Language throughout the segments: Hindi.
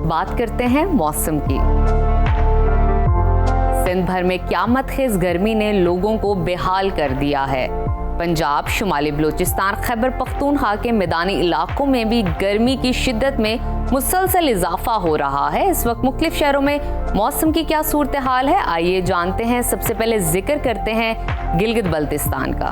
बात करते हैं मौसम की। सिंध भर में क़यामत खेज़ गर्मी ने लोगों को बेहाल कर दिया है। पंजाब, शुमाली बलूचिस्तान, खैबर पख्तूनख्वा के मैदानी इलाकों में भी गर्मी की शिद्दत में मुसलसल इजाफा हो रहा है। इस वक्त मुख्तलिफ शहरों में मौसम की क्या सूरत हाल है, आइए जानते हैं। सबसे पहले जिक्र करते हैं गिलगित बल्तिस्तान का,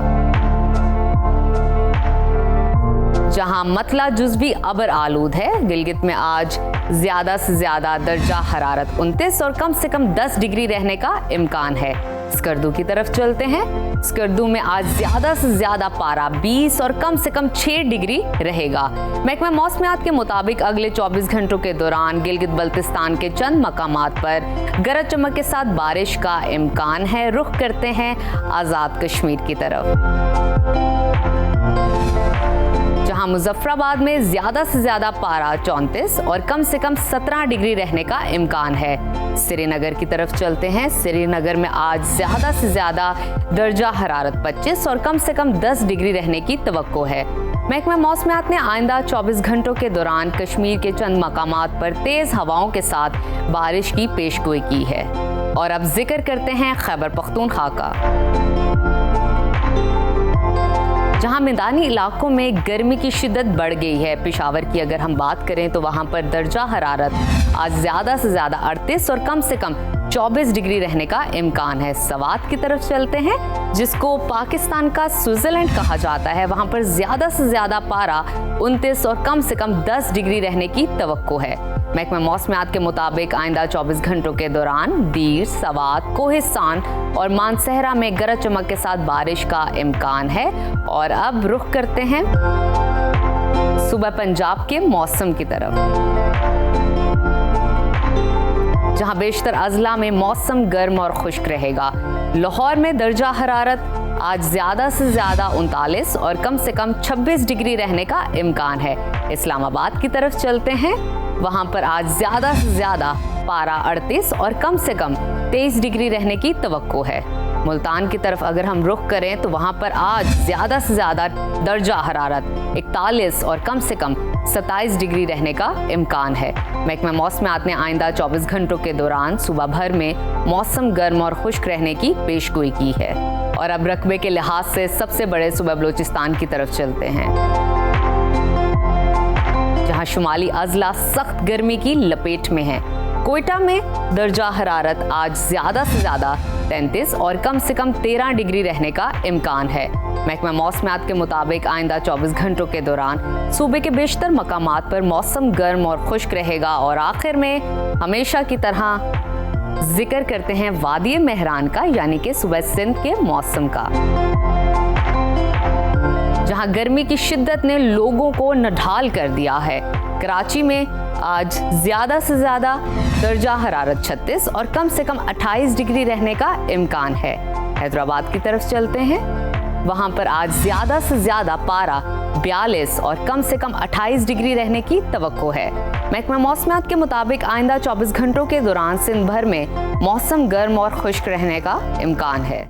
जहां मतला जुज़ भी अबर आलूद है। गिलगित में आज ज्यादा से ज्यादा दर्जा हरारत 29 और कम से कम 10 डिग्री रहने का इम्कान है। स्कर्दू की तरफ चलते हैं। स्कर्दू में आज ज्यादा से ज्यादा पारा 20 और कम से कम 6 डिग्री रहेगा। महकमा मौसमियात के मुताबिक अगले 24 घंटों के दौरान गिलगित बल्तिस्तान के चंद मकामात पर गरज चमक के साथ बारिश का इम्कान है। रुख करते हैं आज़ाद कश्मीर की तरफ, जहां मुजफ्फराबाद में ज्यादा से ज्यादा पारा 34 और कम से कम 17 डिग्री रहने का इम्कान है। श्रीनगर की तरफ चलते हैं। श्रीनगर में आज ज्यादा से ज्यादा दर्जा हरारत 25 और कम से कम 10 डिग्री रहने की तवक्को है। महकमा मौसमियात ने आइंदा 24 घंटों के दौरान कश्मीर के चंद मकामात पर तेज हवाओं के साथ बारिश की पेशगोई की है। और अब जिक्र करते हैं खैबर पख्तूनख्वा का, जहां मैदानी इलाकों में गर्मी की शिद्दत बढ़ गई है। पेशावर की अगर हम बात करें तो वहां पर दर्जा हरारत आज ज्यादा से ज्यादा 38 और कम से कम 24 डिग्री रहने का इम्कान है। सवात की तरफ चलते हैं, जिसको पाकिस्तान का स्विट्जरलैंड कहा जाता है। वहां पर ज्यादा से ज्यादा पारा 29 और कम से कम 10 डिग्री रहने की तवक्को है। महकमा मौसमियात के मुताबिक आइंदा 24 घंटों के दौरान दीर, सवात, कोहिस्तान और मानसहरा में गरज चमक के साथ बारिश का इम्कान है। और अब रुख करते हैं सुबह पंजाब के मौसम की तरफ, जहां बेशतर अजला में मौसम गर्म और खुश्क रहेगा। लाहौर में दर्जा हरारत आज ज्यादा से ज्यादा 39 और कम से कम 26 डिग्री रहने का इम्कान है। इस्लामाबाद की तरफ चलते हैं। वहां पर आज ज्यादा से ज्यादा पारा 38 और कम से कम 23 डिग्री रहने की तवक्को है। मुल्तान की तरफ अगर हम रुख करें तो वहां पर आज ज्यादा से ज्यादा दर्जा हरारत 41 और कम से कम 27 डिग्री रहने का इम्कान है। महकमा मौसमियात ने आइंदा 24 घंटों के दौरान सुबह भर में मौसम गर्म और खुश्क रहने की पेशगोई की है। और अब रकबे के लिहाज से सबसे बड़े सूबा बलूचिस्तान की तरफ चलते हैं, जहां शुमाली अजला सख्त गर्मी की लपेट में है। कोयटा में दर्जा हरारत आज ज्यादा से ज्यादा 33 और कम से कम 13 डिग्री रहने का इम्कान है। महकमा मौसमियात के मुताबिक आइंदा 24 घंटों के दौरान सूबे के बेशतर मकामात पर मौसम गर्म और खुश्क रहेगा। और आखिर में हमेशा की तरह जिक्र करते हैं वादी मेहरान का, यानी कि सूबा सिंध के मौसम का, जहां गर्मी की शिद्दत ने लोगों को नढाल कर दिया है। कराची में आज ज्यादा से ज्यादा दर्जा हरारत 36 और कम से कम 28 डिग्री रहने का इम्कान है। हैदराबाद की तरफ चलते हैं। वहां पर आज ज्यादा से ज्यादा पारा 42 और कम से कम 28 डिग्री रहने की तवक्को है। महकमा मौसमियात के मुताबिक आइंदा 24 घंटों के दौरान सिंध भर में मौसम गर्म और खुश्क रहने का इम्कान है।